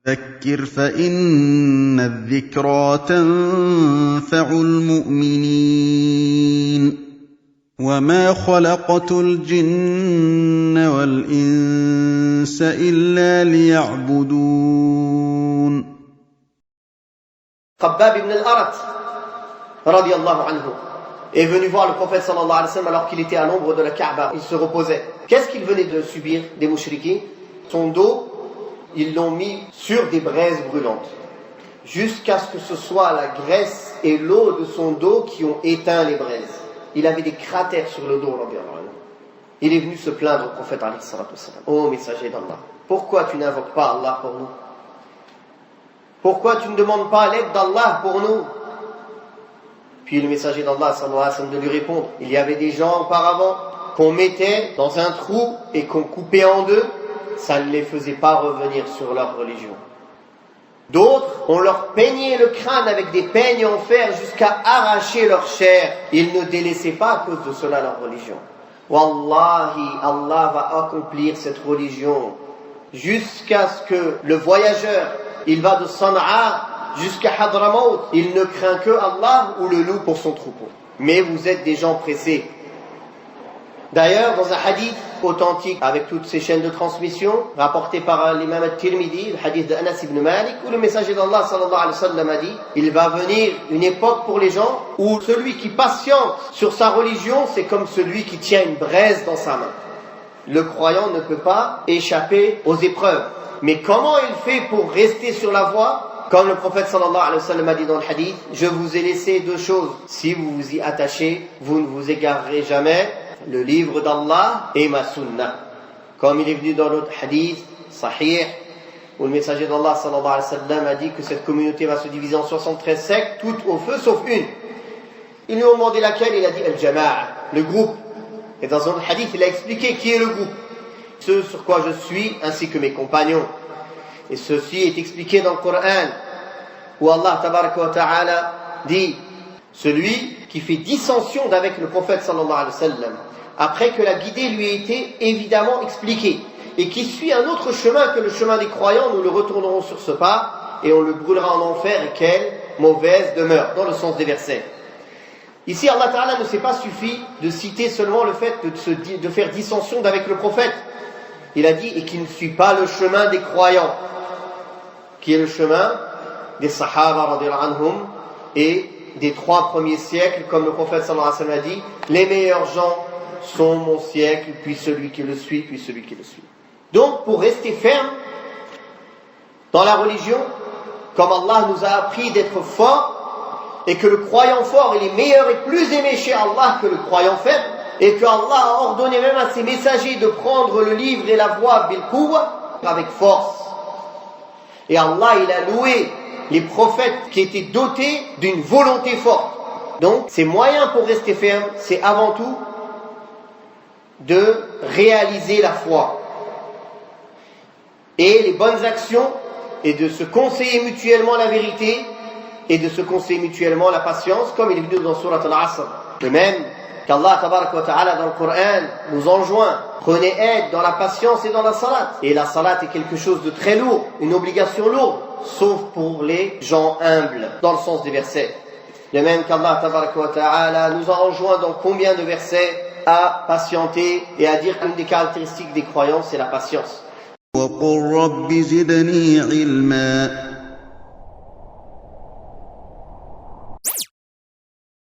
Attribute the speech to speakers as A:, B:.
A: فذكر فإن الذكرى تنفع المؤمنين وما خلقت الجن والإنس إلا ليعبدون.
B: Khabbab ibn al-Arat radiyallahu anhu est venu voir le prophète sallallahu alayhi wa sallam alors qu'il était à l'ombre de la Kaaba. Il se reposait. Qu'est-ce qu'il venait de subir des mouchriquins? Son dos, ils l'ont mis sur des braises brûlantes jusqu'à ce que ce soit la graisse et l'eau de son dos qui ont éteint les braises. Il avait des cratères sur le dos radiyallahu anhu. Il est venu se plaindre au prophète alayhi salatu wa sallam. Ô messager d'Allah, pourquoi tu n'invoques pas Allah pour nous? Pourquoi tu ne demandes pas l'aide d'Allah pour nous? Puis le messager d'Allah sallallahu alayhi wa sallam de lui répondre, il y avait des gens auparavant qu'on mettait dans un trou et qu'on coupait en deux, ça ne les faisait pas revenir sur leur religion. D'autres, on leur peignait le crâne avec des peignes en fer jusqu'à arracher leur chair. Ils ne délaissaient pas à cause de cela leur religion. Wallahi, Allah va accomplir cette religion jusqu'à ce que le voyageur, il va de Sana'a jusqu'à Hadramaut, il ne craint que Allah ou le loup pour son troupeau. Mais vous êtes des gens pressés. D'ailleurs, dans un hadith authentique avec toutes ces chaînes de transmission, rapporté par l'imam al-Tirmidhi, le hadith d'Anas ibn Malik, où le messager d'Allah sallallahu alayhi wa sallam a dit, il va venir une époque pour les gens où celui qui patiente sur sa religion, c'est comme celui qui tient une braise dans sa main. Le croyant ne peut pas échapper aux épreuves. Mais comment il fait pour rester sur la voie? Comme le prophète sallallahu alayhi wa sallam a dit dans le hadith, je vous ai laissé deux choses. Si vous vous y attachez, vous ne vous égarerez jamais. Le livre d'Allah et ma sunnah. Comme il est venu dans l'autre hadith, sahih, où le messager d'Allah sallallahu alayhi wa sallam a dit que cette communauté va se diviser en 73 sectes, toutes au feu sauf une. Ils lui ont demandé laquelle, il a dit al-jama'a, le groupe. Et dans un autre hadith, il a expliqué qui est le groupe. Ce sur quoi je suis, ainsi que mes compagnons. Et ceci est expliqué dans le Coran, où Allah tabaraka wa ta'ala dit, celui qui fait dissension d'avec le prophète sallallahu alayhi wa sallam, après que la guidée lui ait été évidemment expliquée, et qui suit un autre chemin que le chemin des croyants, nous le retournerons sur ce pas, et on le brûlera en enfer, et quelle mauvaise demeure, dans le sens des versets. Ici, Allah Ta'ala ne s'est pas suffi de citer seulement le fait de faire dissension d'avec le prophète. Il a dit, et qui ne suit pas le chemin des croyants, qui est le chemin des Sahaba radiyallahu anhum, et des 3 premiers siècles, comme le prophète sallallahu alayhi wa sallam a dit, les meilleurs gens sont mon siècle, puis celui qui le suit, puis celui qui le suit. Donc, pour rester ferme dans la religion, comme Allah nous a appris d'être forts, et que le croyant fort, il est meilleur et plus aimé chez Allah que le croyant faible, et que Allah a ordonné même à ses messagers de prendre le livre et la voix bil quwwa, avec force. Et Allah, il a loué les prophètes qui étaient dotés d'une volonté forte. Donc, ces moyens pour rester ferme, c'est avant tout de réaliser la foi et les bonnes actions, et de se conseiller mutuellement la vérité et de se conseiller mutuellement la patience, comme il est venu dans Surat Al-Asr. De même qu'Allah tabaraka wa ta'ala dans le Coran nous enjoint, prenez aide dans la patience et dans la salat. Et la salat est quelque chose de très lourd, une obligation lourde, sauf pour les gens humbles, dans le sens des versets. De même qu'Allah tabaraka wa ta'ala nous a enjoint dans combien de versets à patienter et à dire qu'une des caractéristiques des croyants, c'est la patience.
A: وَقُلْ رَبِّ زِدْنِي عِلْمًا